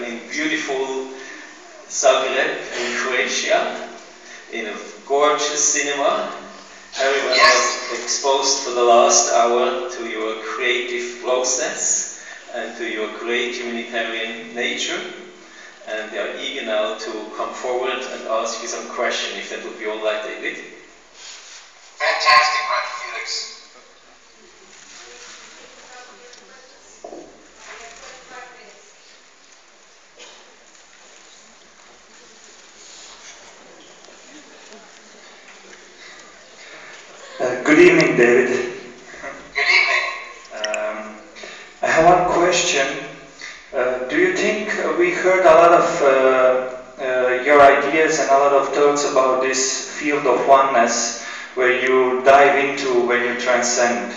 in beautiful Zagreb in Croatia, in a gorgeous cinema. Everyone was exposed for the last hour to your creative closeness and to your great humanitarian nature. And they are eager now to come forward and ask you some question, if that would be all right, David. Fantastic, Roger Felix. Good evening, David. Good evening. I have one question. Do you think we heard a lot of your ideas and a lot of thoughts about this field of oneness where you dive into, where you transcend?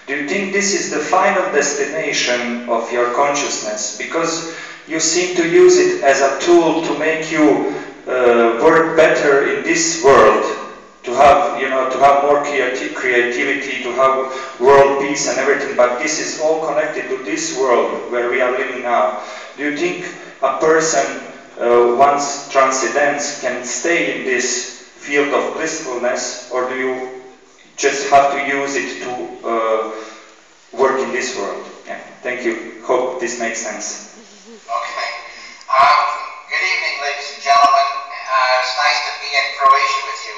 Do you think this is the final destination of your consciousness? Because you seem to use it as a tool to make you work better in this world. To have, to have more creativity, to have world peace and everything, but this is all connected to this world where we are living now. Do you think a person, once transcendence, can stay in this field of blissfulness, or do you just have to use it to work in this world? Yeah. Thank you. Hope this makes sense. Okay. Good evening, ladies and gentlemen. It's nice to be in Croatia with you.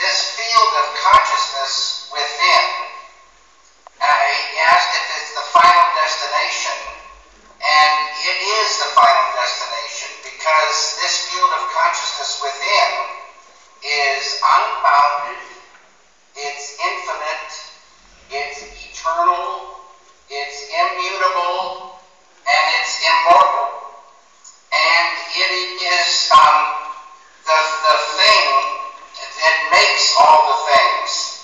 This field of consciousness within, he asked if it's the final destination, and it is the final destination, because this field of consciousness within is unbounded, it's infinite, it's eternal, it's immutable, and it's immortal. And it is the thing that makes all the things,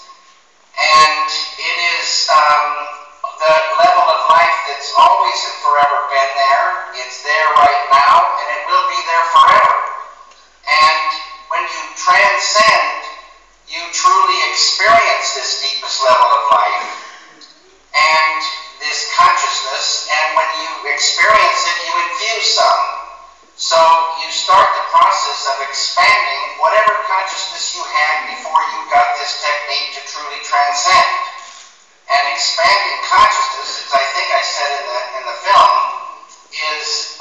and it is the level of life that's always and forever been there. It's there right now, and it will be there forever. And when you transcend, you truly experience this deepest level of life and this consciousness, and when you experience it, you infuse some. So you start the process of expanding whatever consciousness you had before you got this technique to truly transcend. And expanding consciousness, as I think I said in the film, is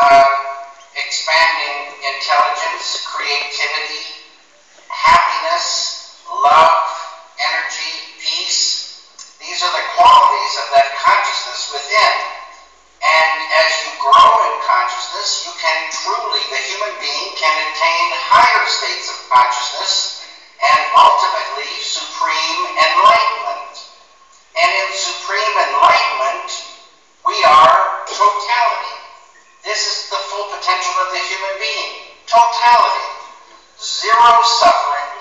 expanding intelligence, creativity, happiness, love, energy, peace. These are the qualities of that consciousness within. And as you grow in consciousness, you can truly, the human being can attain higher states of consciousness and ultimately supreme enlightenment. And in supreme enlightenment, we are totality. This is the full potential of the human being. Totality. Zero suffering,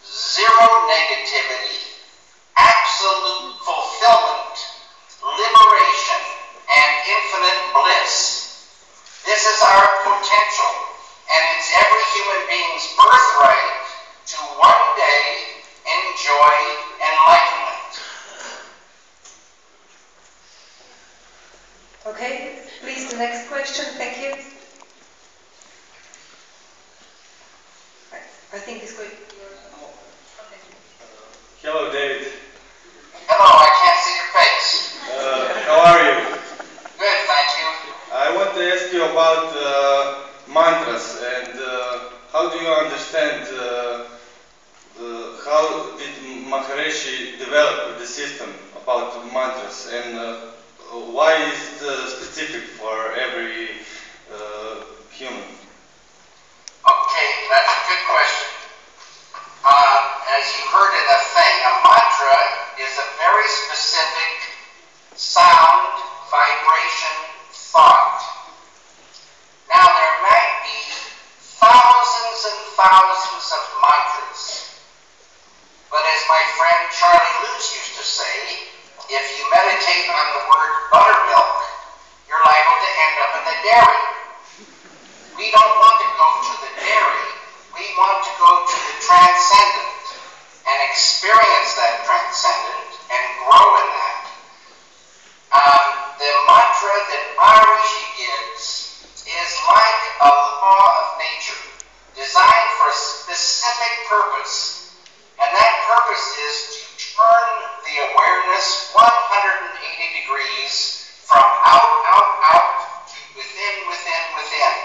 zero negativity, absolute fulfillment, liberation, and infinite bliss. This is our potential, and it's every human being's birthright to one day enjoy enlightenment. Okay, please, the next question. Thank you. I think it's good. Okay. Hello, David. Hello, I can't see your face. How are you? Good, thank you. I want to ask you about mantras, and how do you understand how did Maharishi develop the system about mantras, and why is it specific for every human? Okay, that's a good question. As you heard in the thing, a mantra is a very specific sound, vibration, thought. Now, there might be thousands and thousands of mantras, but as my friend Charlie Lutz used to say, if you meditate on the word buttermilk, you're liable to end up in the dairy. We don't want to go to the dairy. We want to go to the transcendent and experience that transcendent and grow in that. The mantra that Maharishi gives is like a law of nature, designed for a specific purpose. And that purpose is to turn the awareness 180 degrees from out, out, out to within, within, within.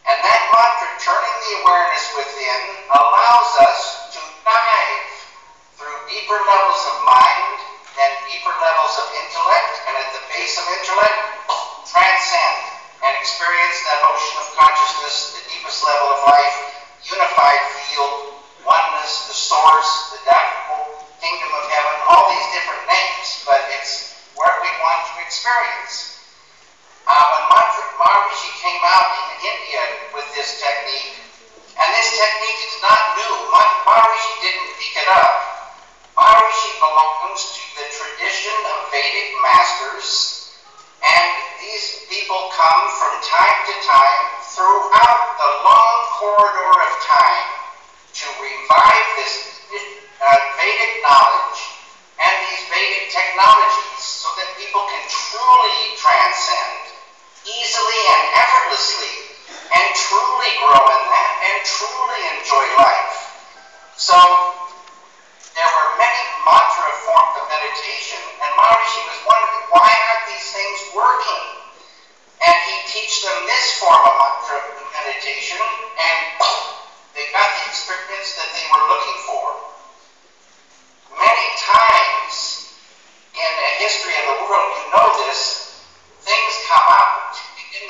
And that mantra, turning the awareness within, allows us to dive through deeper levels of mind and deeper levels of intellect, and at the base of intellect, transcend and experience that ocean of consciousness, the deepest level of life, unified field, oneness, the source, the doctrinal kingdom of heaven, all these different names, but it's where we want to experience. When Maharishi came out in India with this technique, and this technique is not new, Maharishi didn't pick it up. Maharishi belongs to the tradition of Vedic masters, and these people come from time to time throughout the long corridor of time to revive this Vedic knowledge and these Vedic technologies so that people can truly transcend easily and effortlessly and truly grow in that and truly enjoy life. So there were many mantra forms of meditation, and Maharishi was wondering, why aren't these things working? And he teach them this form of mantra meditation, and they got the experience that they were looking for. Many times in the history of the world, you know this, things come out in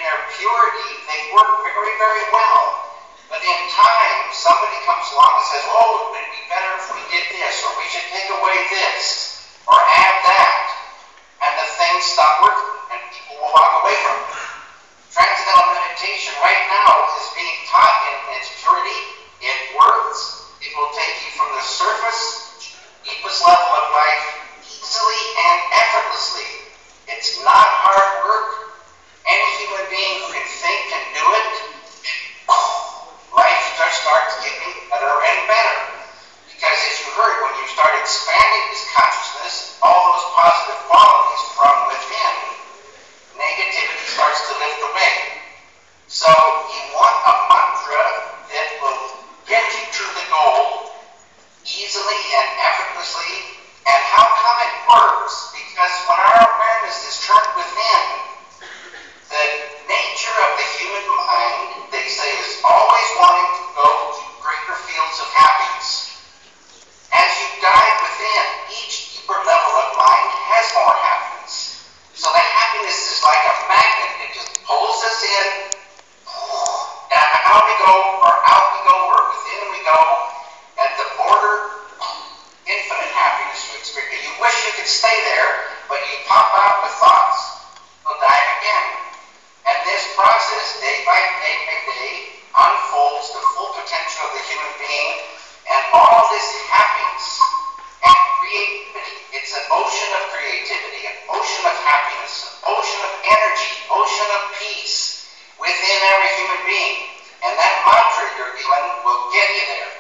their purity, they work very, very well. But in time, somebody comes along and says, oh, it would be better if we did this, or we should take away this, or add that. And the things stop working, and people will walk away from it. Transcendental meditation right now is being taught in its purity. It works. It will take you from the surface to the deepest level of life easily and effortlessly. It's not hard work. Any human being who can think can do it. Life just starts getting better and better. Because as you heard, when you start expanding this consciousness, all those positive qualities from within, negativity starts to lift away. So you want a mantra that will get you to the goal easily and effortlessly. And how come it works? Because when our awareness is turned within, the nature of the human mind, they say, is always wanting to go to greater fields of happiness. As you dive within, each deeper level of mind has more happiness. So the happiness is like a magnet. It just pulls us in, and out we go, or out we go, or within we go. At the border, infinite happiness you experience. You wish you could stay there, but you pop out with thoughts. You'll dive again. And this process, day by day, unfolds the full potential of the human being, and all this happiness and creativity. It's an ocean of creativity, an ocean of happiness, an ocean of energy, ocean of peace within every human being. And that mantra you're given will get you there.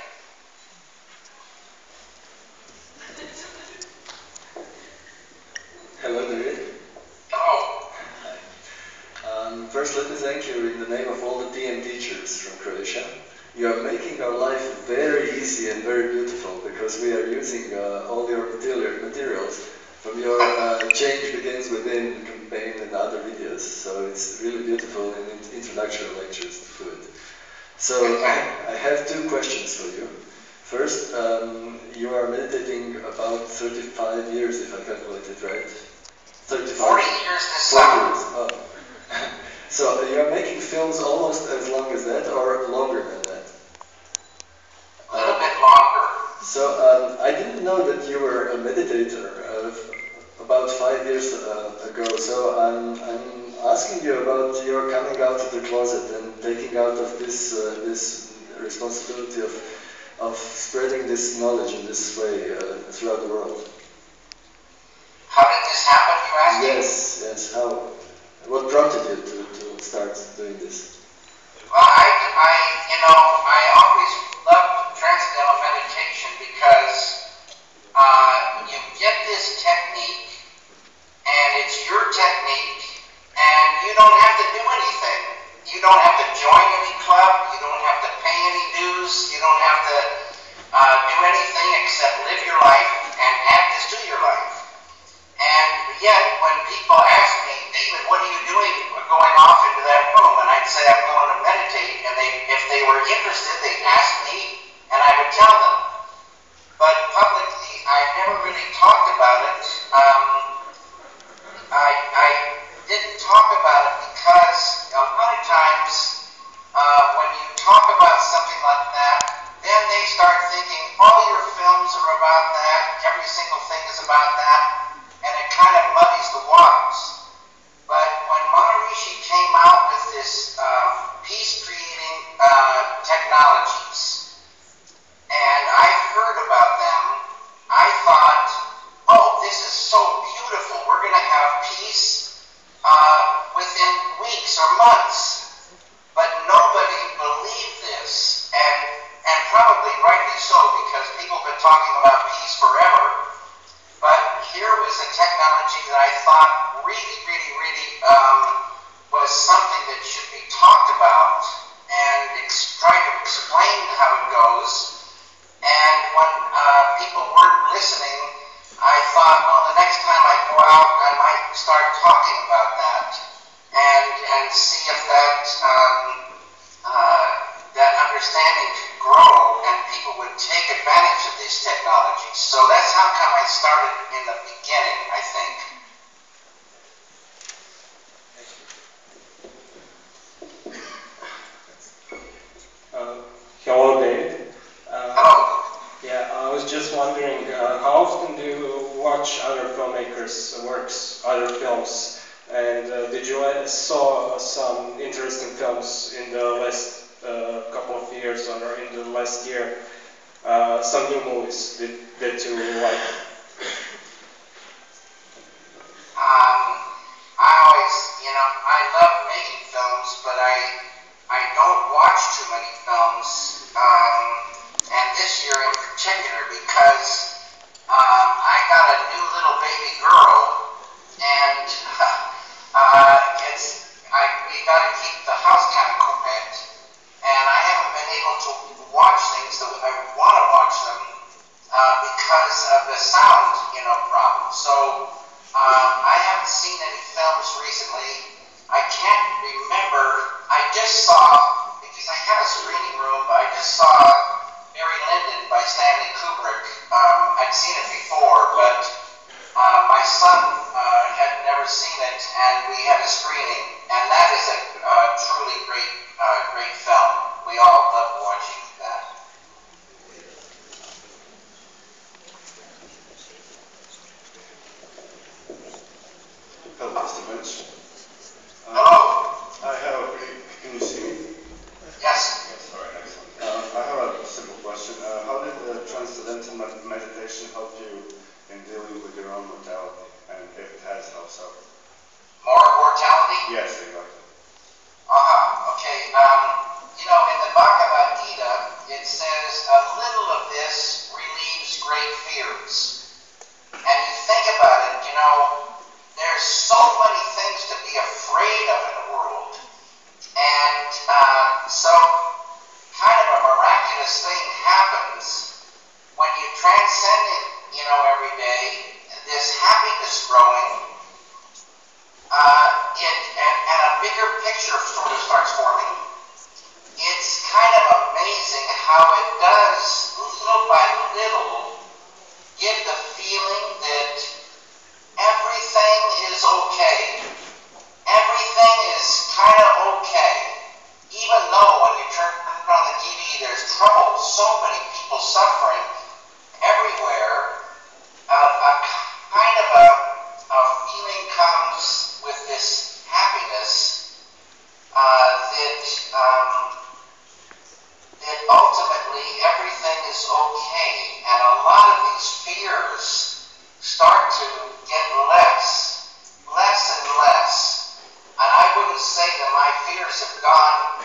Hello, David. Hello. First, let me thank you in the name of all the TM teachers from Croatia. You are making our life very easy and very beautiful because we are using all your materials from your Change Begins Within campaign and other videos. So it's really beautiful in introductory lectures to it. So I have two questions for you. First, you are meditating about 35 years, if I calculated right. 35. 40 years this summer. Oh. So you are making films almost as long as that, or longer than that? A little bit longer. So I didn't know that you were a meditator about 5 years ago. So I'm asking you about your coming out of the closet and taking out of this this responsibility of spreading this knowledge in this way throughout the world. How did this happen, you ask me? Yes. How? What prompted you to start doing this? Well, I always loved transcendental meditation because you get this technique, and it's your technique, and you don't have to do anything. You don't have to join any club, you don't have to pay any dues, you don't have to do anything except live your life and add this to your life. And yet, when people ask me, David, what are you doing going off into that room? And I'd say, I'm going to meditate. And if they were interested, they'd ask me, and I would tell them. But publicly, I never really talked about it. I didn't talk about it because a lot of times when you talk about something like that, then they start thinking all your films are about that, every single thing is about that, and it kind of muddies the waters. But when Maharishi came out with this peace-creating technologies, and I heard about them, I thought, oh, this is so beautiful. We're going to have peace within weeks or months. But nobody believed this, and probably rightly so, because people have been talking about peace forever. But here was a technology that I thought really was something that should be talked about and try to explain how it goes. And when people weren't listening, I thought, well, the next time I go out, I might start talking about that and see if that understanding could grow and people would take advantage of these technologies. So that's how come I started in the beginning, I think. Hello, David. Hello. Yeah, I was just wondering, how often do you watch other filmmakers' works, other films? And did you saw some interesting films in the last couple of years or in the last year? Some new movies that you like? I always, I love making films, but I don't watch too many films. And this year in particular, because I got a new little baby girl, and we got to keep the house kind of quiet, and I haven't been able to watch things that I want to watch them because of the sound, problem. So I haven't seen any films recently. I can't remember. I just saw, because I have a screening room, I just saw Barry Lyndon by Stanley Kubrick. I'd seen it before, but my son had never seen it, and we had a screening, and that is a truly great film. We all love watching that. Hello, Mr. Lynch. Hello. Can you see me? Yes. Yes, all right, excellent. I have a simple question. How did the transcendental meditation help you in dealing with your own mortality? And if it has, how so? More mortality? Yes, exactly. Okay. In the Bhagavad Gita, it says, a little of this relieves great fears. And you think about it, there's so many things to be afraid of in the world. And so kind of a miraculous thing happens when you transcend it, every day, this happiness growing, and a bigger picture sort of starts forming. It's kind of amazing how it does, little by little, give the feeling that everything is okay. Everything is kind of okay. Even though when you turn on the TV, there's trouble, so many people suffering everywhere, a feeling comes with this happiness that ultimately everything is okay, and a lot of these fears start to get less and less. And I wouldn't say that my fears have gone,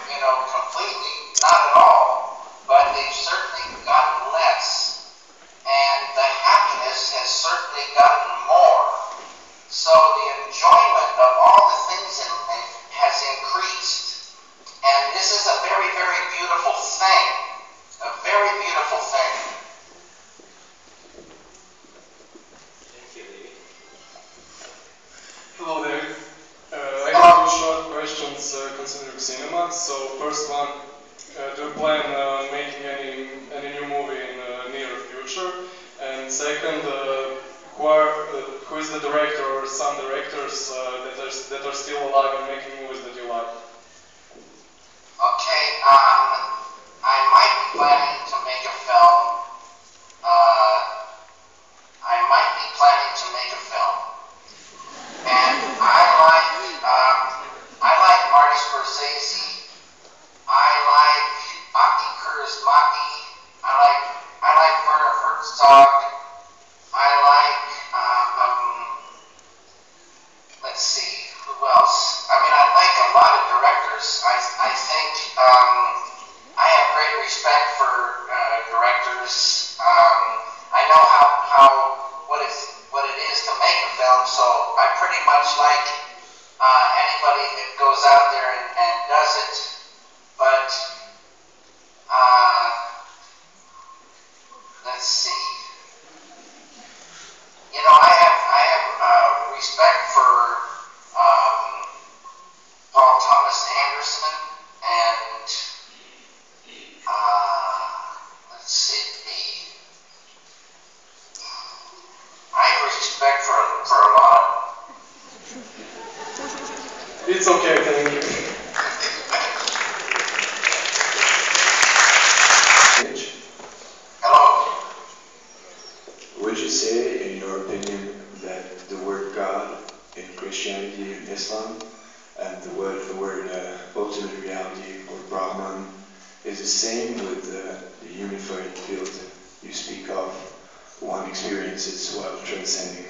completely, not at all, but they've certainly gotten less. And the happiness has certainly gotten more. So the enjoyment of all the things in life has increased. And this is a very, very beautiful thing. A very beautiful thing. Thank you, David. Hello there. I have two short questions concerning cinema. So first one, do you plan making any new movie in near future? And second, who is the director or some directors that are still alive and making movies that you like? Okay, I might be planning to make a film. I might be planning to make a film. And I like Marty Scorsese. I like Aki Kaurismäki. I like Werner Herzog. I like, let's see, who else? I mean, I like a lot of directors. I think I have great respect for directors. I know what it is to make a film, so I pretty much like anybody that goes out there and does it. But let's see. You know, I have respect for Paul Thomas Anderson and let's see. I have respect for a lot. It's okay, thank you. Hello. Would you say, in your opinion, that the word God in Christianity and Islam and the word ultimate reality or Brahman is the same with the unifying field you speak of? One experiences while transcending.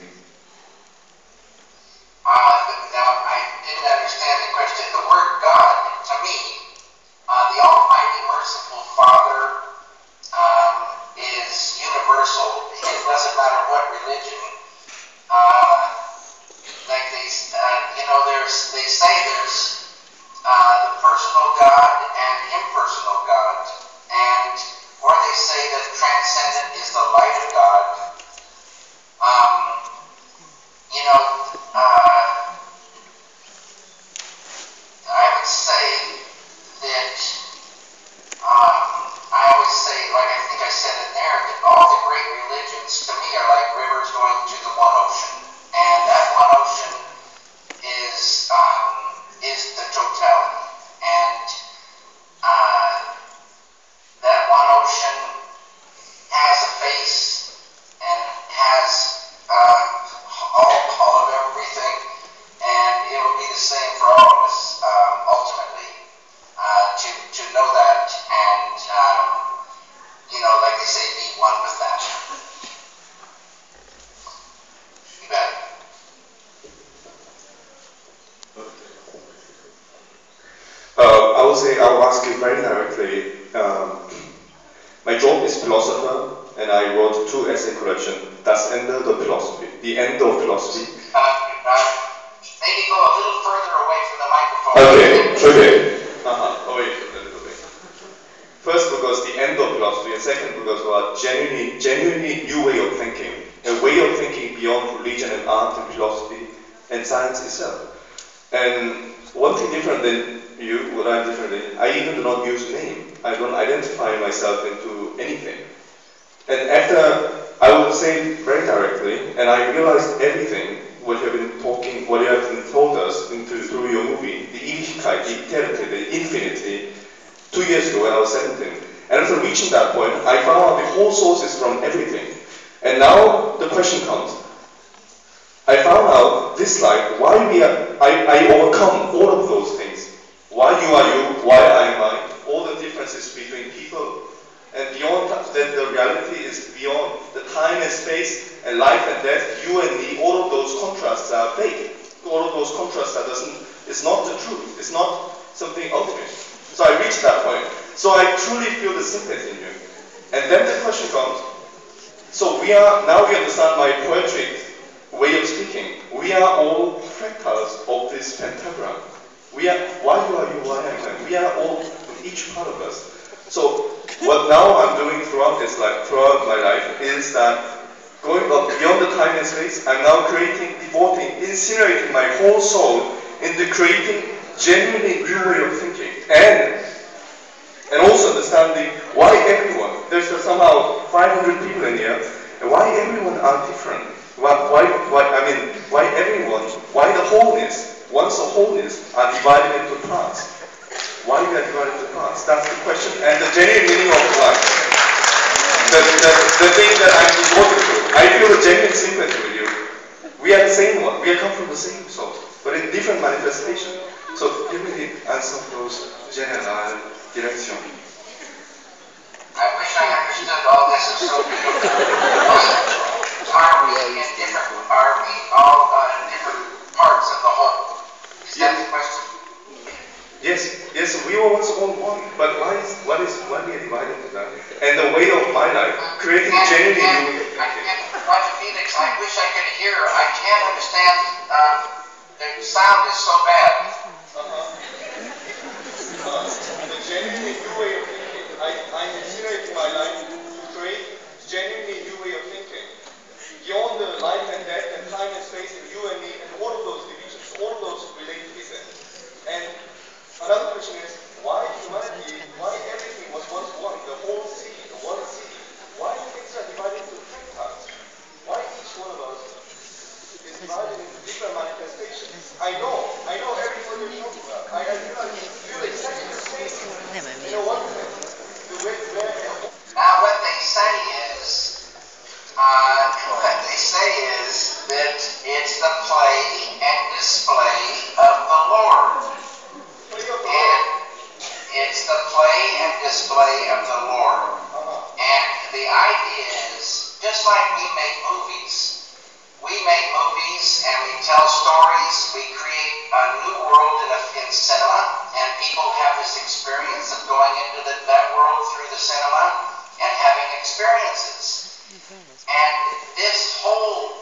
Now, I didn't understand the question. The word God, to me, the Almighty, Merciful Father, is universal. It doesn't matter what religion. Like they say there's the personal God and impersonal God, or they say that transcendent is the light of God. I would say that I always say, like I think I said in there, that all the great religions to me are like rivers going to the one ocean, and that one ocean is the totality, and that one ocean has a face and has all of everything, and it will be the same for all of us ultimately to know that and like they say, be one with that. You bet. I will ask you very directly. My job is philosopher, and I wrote 2 essay collections. Das Ende der Philosophy. The End of Philosophy. Maybe go a little further away from the microphone. Okay. Wait a little bit. First, because the end of philosophy, and second, because we are genuinely new way of thinking, a way of thinking beyond religion and art and philosophy and science itself. And one thing different than you, what I'm different than, I even do not use name. I don't identify myself into anything. And after, I will say very directly, and I realized everything, what you have been talking, what you have been told us through your movie, the Ewigkeit, the eternity, the infinity, 2 years ago when I was 17. And after reaching that point, I found out the whole sources from everything. And now the question comes. I found out this life, why I overcome all of those things. Why you are you, why I am I, all the differences between people. And beyond that, the reality is beyond the time and space and life and death, you and me, all of those contrasts are fake. All of those contrasts it's not the truth. It's not something ultimate. So I reached that point. So I truly feel the sympathy in you. And then the question comes, so now we understand my poetry way of speaking. We are all fractals of this pentagram. We are, why you are you, why I am. We are all, each part of us. So what now I'm doing throughout this life, throughout my life, is that going up beyond the time and space, I'm now creating, devoting, incinerating my whole soul into creating genuinely new way of thinking. And also understanding why everyone, there's somehow 500 people in here, and why everyone are different. Why everyone, why the wholeness, once the wholeness are divided into parts. Why we are divided into parts? That's the question, and the genuine meaning of life. The thing that I'm devoted to. I feel a genuine sympathy with you. We are the same one. We come from the same source, but in different manifestation. So give me the answer of those general direction. I wish I understood all this is so beautiful. Are we all in different parts of the whole? Is that the question? Yes, we were once all one, but why we are divided into that? And the way of my life, creating genuinely new. Roger Felix, I wish I could hear. I can't understand. The sound is so bad. The genuinely new way of thinking. I'm incinerating my life to create genuinely new way of thinking. Beyond the life and death and time and space and you and me and all of those divisions, all of those relativism. And another question is, why humanity, why everything was once one, the whole sea, the one sea? Why things are divided into fractals? Why each one of us is divided into different manifestations? I know everything you're talking about. I realize you feel exactly the same. You know what? Now what they say is that it's the play and display of the Lord. And it's the play and display of the Lord. And the idea is, just like we make movies and we tell stories, we create a new world in cinema, and people have this experience of going into that world through the cinema and having experiences. And this whole,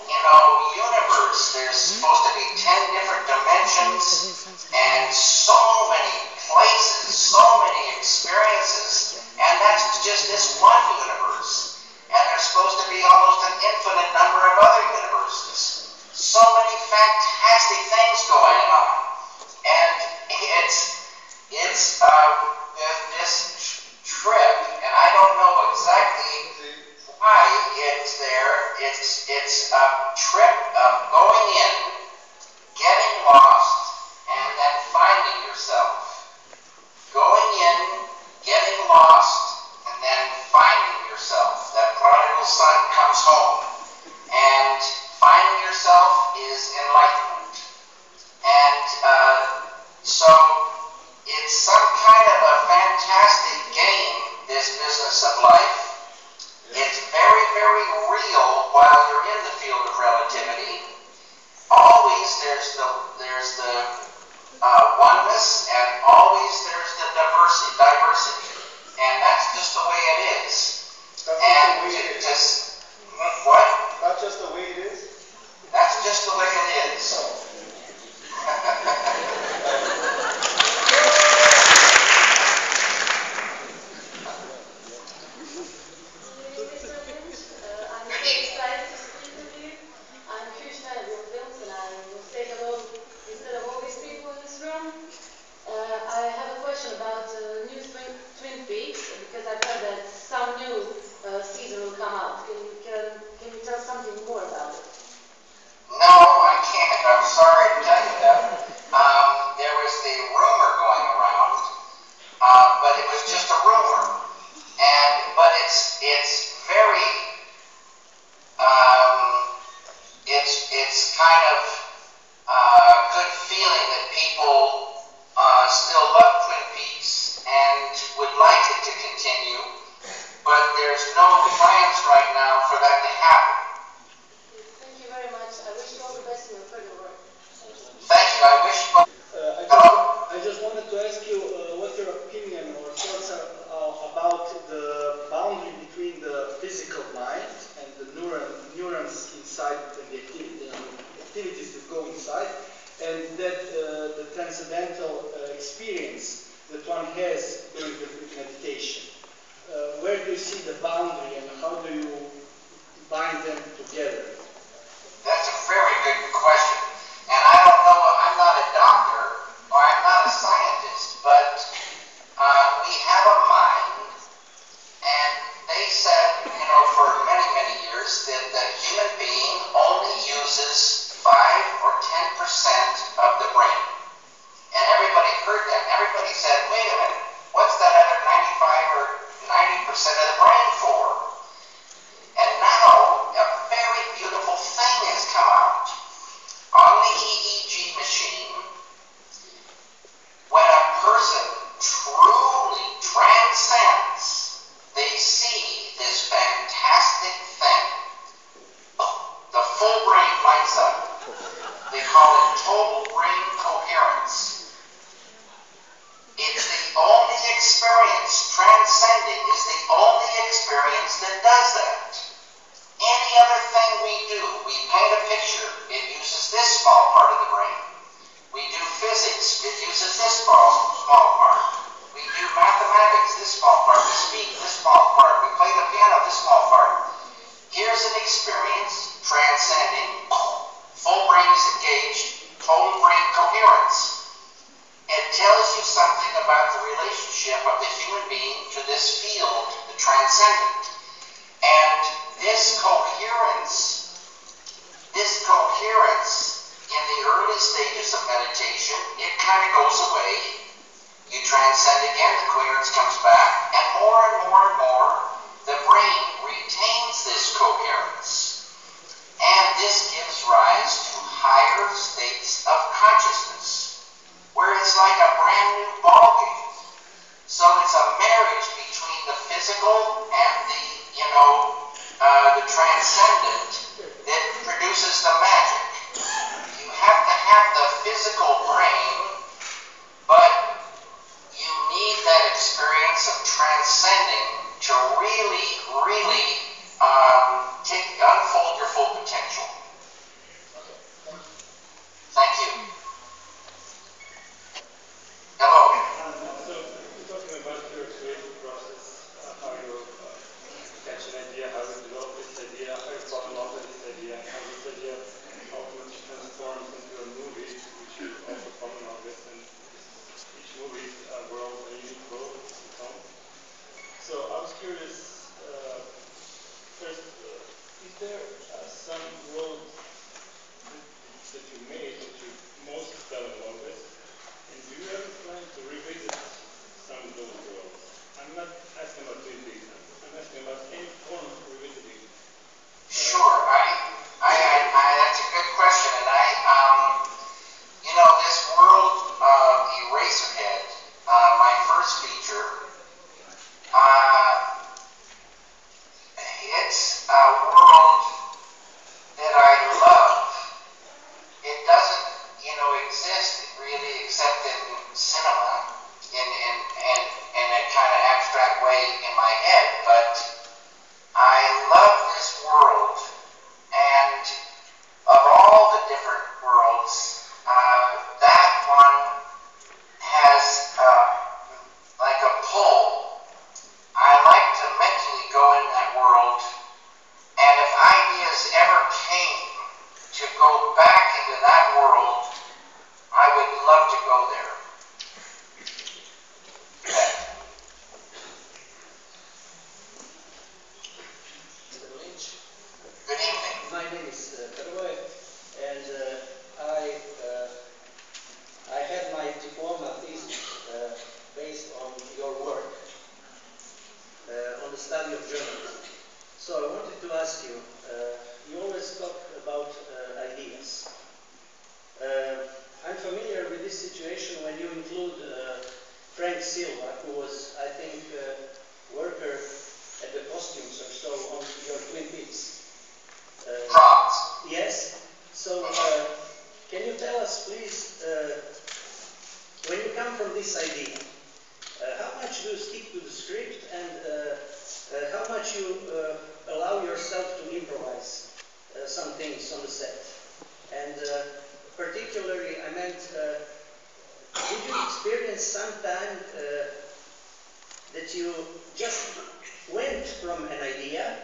universe, there's supposed to be 10 different dimensions and so many places, so many experiences, and that's just this one universe. And there's supposed to be almost an infinite number of other universes. So many fantastic things going on. And it's this trip, and I don't know exactly why it's there. It's a trip of going in, getting lost, and then finding yourself. Going in, getting lost, and then finding yourself. That prodigal son comes home, and finding yourself is enlightenment. And so it's some kind of a fantastic game, this business of life. It's very, very real while you're in the field of relativity. Always there's the oneness, and always there's the diversity. And that's just the way it is. What? That's just the way it is? That's just the way it is. I have a question about new transcendental experience that one has during the meditation? Where do you see the boundary and how do you bind them together? That's a very good question. And I don't know, I'm not a doctor or I'm not a scientist, but we have a mind, and they said, you know, for many, many years that the human being only uses 5 or 10% of the brain. And everybody heard that. Everybody said, wait a minute, what's that other 95 or 90% of the brain for? And now a very beautiful thing has come out. On the EEG machine, when a person truly transcends, they see this fantastic thing. The full brain lights up. They call it total brain coherence. It's the only experience, transcending is the only experience that does that. Any other thing we do, we paint a picture, it uses this small part of the brain. We do physics, it uses this small part. We do mathematics, this small part. We speak, this small part. We play the piano, this small part. Here's an experience, transcending, full brain is engaged, total brain coherence. It tells you something about the relationship of the human being to this field, the transcendent. And this coherence in the early stages of meditation, it kind of goes away. You transcend again, the coherence comes back, and more, the brain retains this coherence. And this gives rise to higher states of consciousness, where it's like a brand new ballgame. So it's a marriage between the physical and the transcendent that produces the magic. You have to have the physical brain, but you need that experience of transcending to really unfold your full potential. Thank you. Hello. So, you're talking about your creative process, how you catch an idea, how you develop this idea, how you fall in love with this idea, and how this idea ultimately transforms into a movie, which you also fall in love with, and each movie is a world, a unique world of its own. So I was curious, first, is there some world that you made that you most fell in love with? And do you ever plan to revisit some of those worlds? I'm not asking about revisiting them. I'm asking about any form of revisiting. Sure. That's a good question. And this world of Eraserhead, my first feature, it's a world that I love. It doesn't, exist really except in cinema, in a kind of abstract way in my head, but I love this world, and of all the different worlds, that one has like a pull. I like to mentally go in that world, and if ideas ever came to go back into that world, I would love to go there. Mr. Lynch. Good evening. My name is Pervoy, and I had my diploma thesis based on your work, on the study of journalism. So I wanted to ask you, you always talk about ideas. I'm familiar with this situation when you include Frank Silva, who was, I think, worker at the costumes or so on your Twin Peaks. Props. Yes. So, can you tell us, please, when you come from this idea, how much do you stick to the script and how much you allow yourself to improvise some things on the set? And particularly, I meant, experienced sometime that you just went from an idea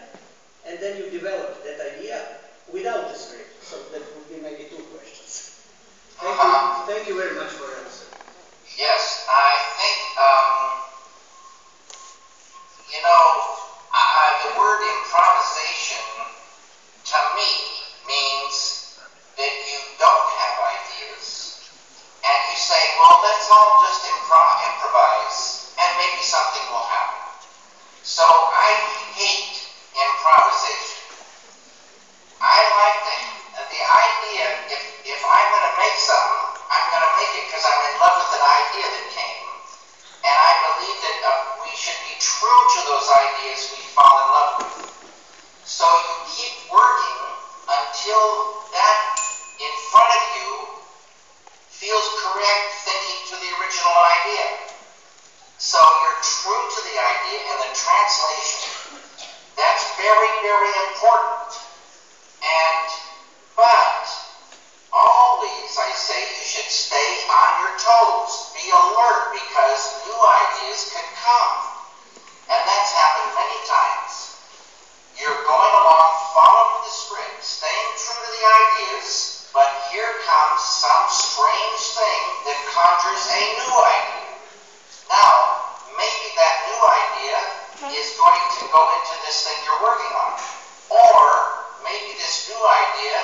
and then you developed that idea without the script? So that would be maybe two questions. Thank you very much for your answer. Yes, I think, the word improvisation to me means that you don't have ideas and you say, well, let's all just improvise and maybe something will happen. So I hate improvisation. I like the idea, if I'm going to make something, I'm going to make it because I'm in love with an idea that came. And I believe that we should be true to those ideas we fall in love with. So you keep working until that in front of you feels correct, thinking to the original idea. So you're true to the idea and the translation. That's very, very important. But always, I say, you should stay on your toes. Be alert because new ideas can come. And that's happened many times. You're going along, following the script, staying true to the ideas, but here comes some strange thing that conjures a new idea. Now, maybe that new idea is going to go into this thing you're working on. Or maybe this new idea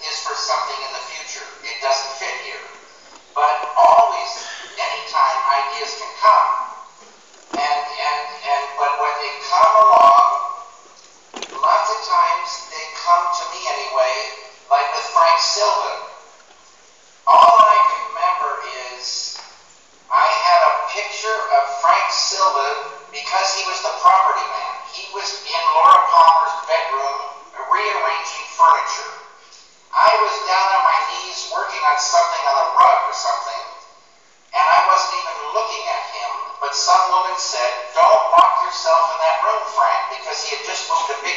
is for something in the future. It doesn't fit here. But always, anytime, ideas can come. But when they come along, lots of times they come to me anyway, like with Frank Silva. All I remember is I had a picture of Frank Silva because he was the property man. He was in Laura Palmer's bedroom rearranging furniture. I was down on my knees working on something on the rug or something, and I wasn't even looking at him, but some woman said, don't lock yourself in that room, Frank, because he had just moved a big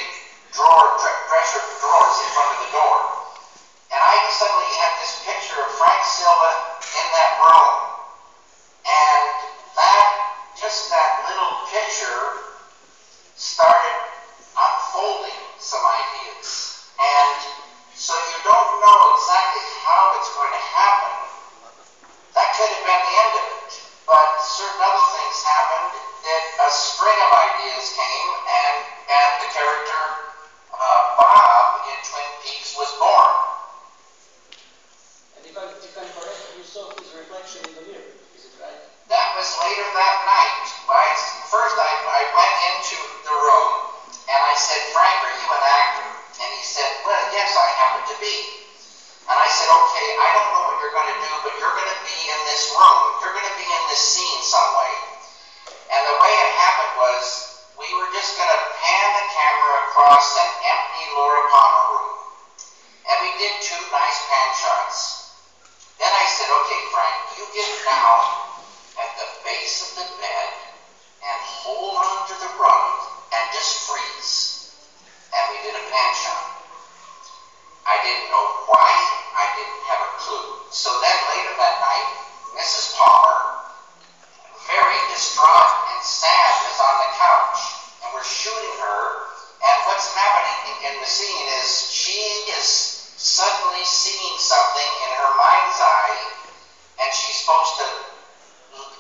dresser of drawers in front of the door. And I suddenly had this picture of Frank Silva in that room. And that little picture started unfolding some ideas. And so you don't know exactly how it's going to happen. That could have been the end of it. But certain other things happened that a string of ideas came and the character Bob in Twin Peaks was born. And if I'm correct, you saw his reflection in the mirror, is it right? That was later that night. First I went into the room and I said, Frank, are you an actor? And he said, well, yes, I happen to be. And I said, okay, I don't know what you're going to do, but you're going to be in this room. You're going to be in this scene some way. And the way it happened was we were just going to pan the camera across an empty Laura Palmer room. And we did 2 nice pan shots. Then I said, okay, Frank, you get down at the base of the bed and hold on to the rug and just freeze. And we did a pan shot. I didn't know why, I didn't have a clue. So then later that night, Mrs. Palmer, very distraught and sad, is on the couch. And we're shooting her, and what's happening in the scene is she is suddenly seeing something in her mind's eye, and she's supposed to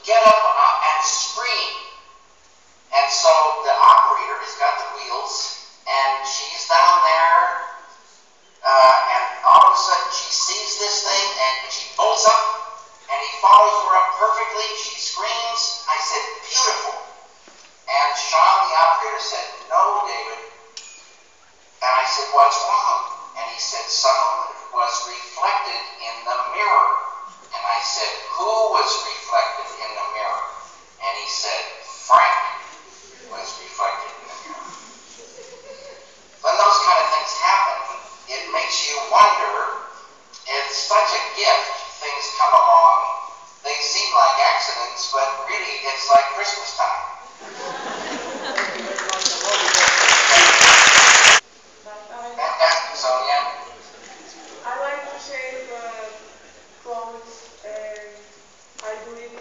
get up and scream. And so the operator has got the wheels, and she's down there, and all of a sudden she sees this thing, and she pulls up, and he follows her up perfectly. She screams. I said, beautiful. And Sean, the operator, said, no, David. And I said, what's wrong? And he said, someone was reflected in the mirror. And I said, who was reflected in the mirror? And he said, Frank was reflected in the mirror. When those kind of things happen, it makes you wonder, it's such a gift, things come along. They seem like accidents, but really it's like Christmas time. Fantastic, Sonia. I like to say the quote, I believe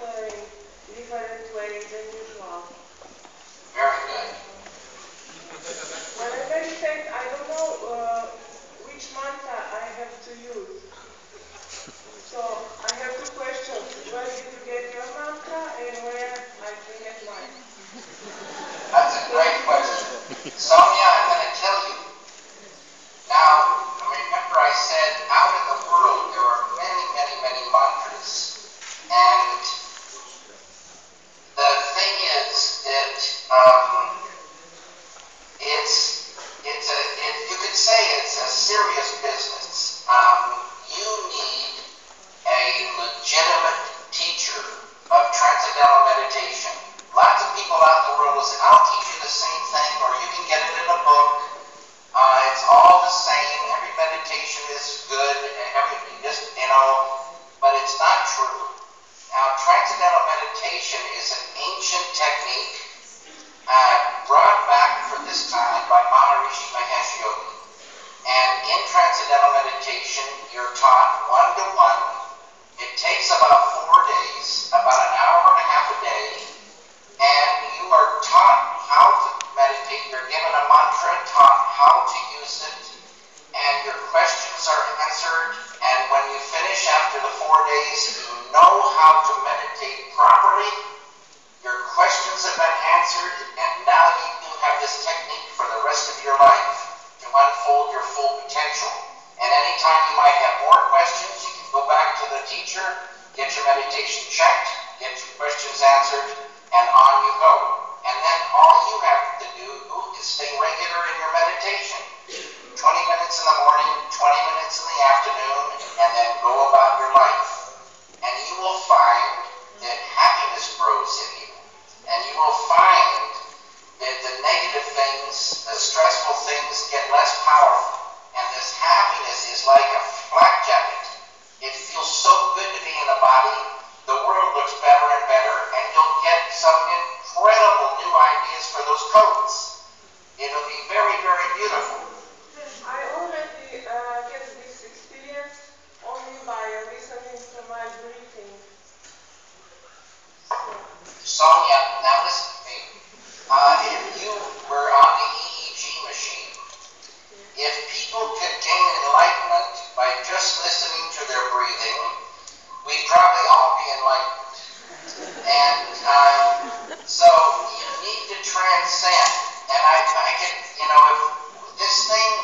meditation is an ancient technique brought back for this time by Maharishi Mahesh Yogi. And in transcendental meditation, you're taught one-to-one. It takes about 4 days, about an hour and a half a day, and you are taught how to meditate. You're given a mantra, taught how to use it, and your questions are answered. And when you finish after the 4 days, you know how to meditate properly. Your questions have been answered, and now you have this technique for the rest of your life to unfold your full potential. And anytime you might have more questions, you can go back to the teacher, get your meditation checked, get your questions answered, and on you go. And then all you have to do is stay regular in your meditation. 20 minutes in the morning, 20 minutes in the afternoon, and then go about your life. And you will find that happiness grows in you. And you will find that the negative things, the stressful things get less powerful. And this happiness is like a flak jacket. It feels so good to be in the body. The world looks better and better, and you'll get some incredible new ideas for those coats. It'll be very, very beautiful. I already get this experience only by listening to my breathing. Sonia, now listen to me. If you were on the EEG machine, if people could gain enlightenment by just listening to their breathing, we'd probably all be enlightened. And so you need to transcend. And I can, if this thing,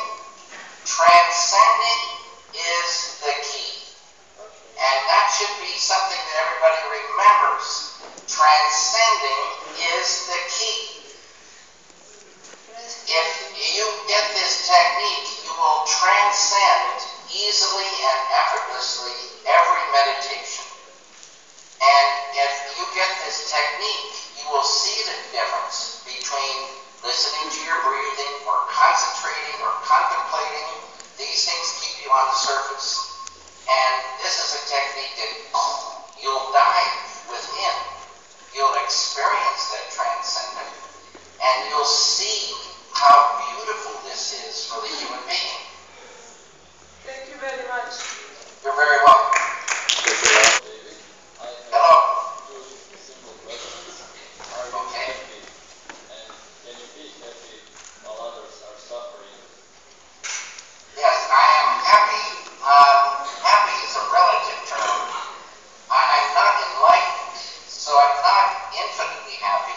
transcending is the key. And that should be something that everybody remembers. Transcending is the key. If you get this technique, you will transcend easily and effortlessly every meditation. And if you get this technique, you will see the difference between listening to your breathing or concentrating or contemplating. These things keep you on the surface. And this is a technique that you'll dive within. You'll experience that transcendent. And you'll see how beautiful this is for the human being. Thank you very much. You're very welcome. Hello. Okay. Yes, I am happy. Happy is a relative term. I'm not enlightened, so I'm not infinitely happy,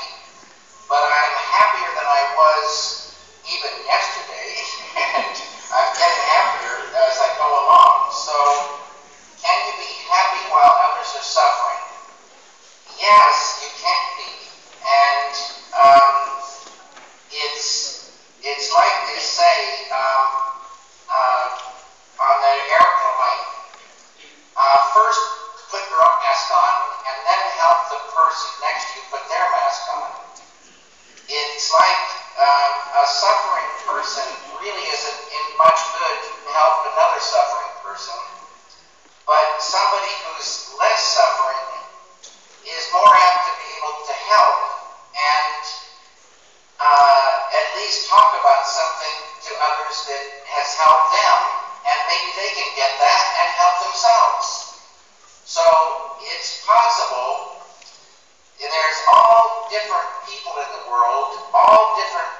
but I'm happier than I was even yesterday, and I'm getting happier as I go along. So, can you be happy while others are suffering? Yes, you can be. And it's like they say on the airplane, first put your own mask on and then help the person next to you put their mask on. It's like a suffering person really isn't in much good to help another suffering person, but somebody who's less suffering is more apt to be able to help and at least talk about something to others that has helped them, and maybe they can get that and help themselves. So it's possible. There's all different people in the world, all different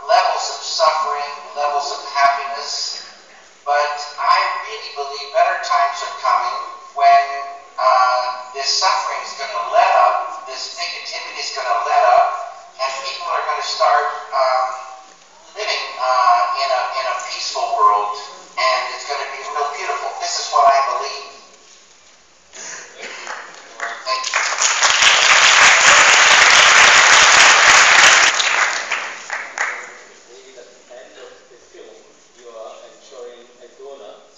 levels of suffering, levels of happiness, but I really believe better times are coming when this suffering is going to let up, this negativity is going to let up, and people are going to start living in a peaceful world, and it's going to be real beautiful. This is what I believe. Thank you. Maybe at the end of the film, you are enjoying a donut.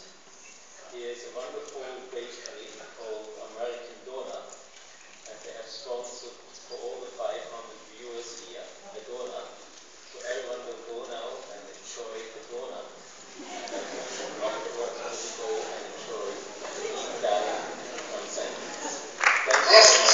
Here's a wonderful bakery called American Donut, and they have sponsored for all the 500 viewers here a donut. So everyone will go now and enjoy the donut. And afterwards we will go and enjoy this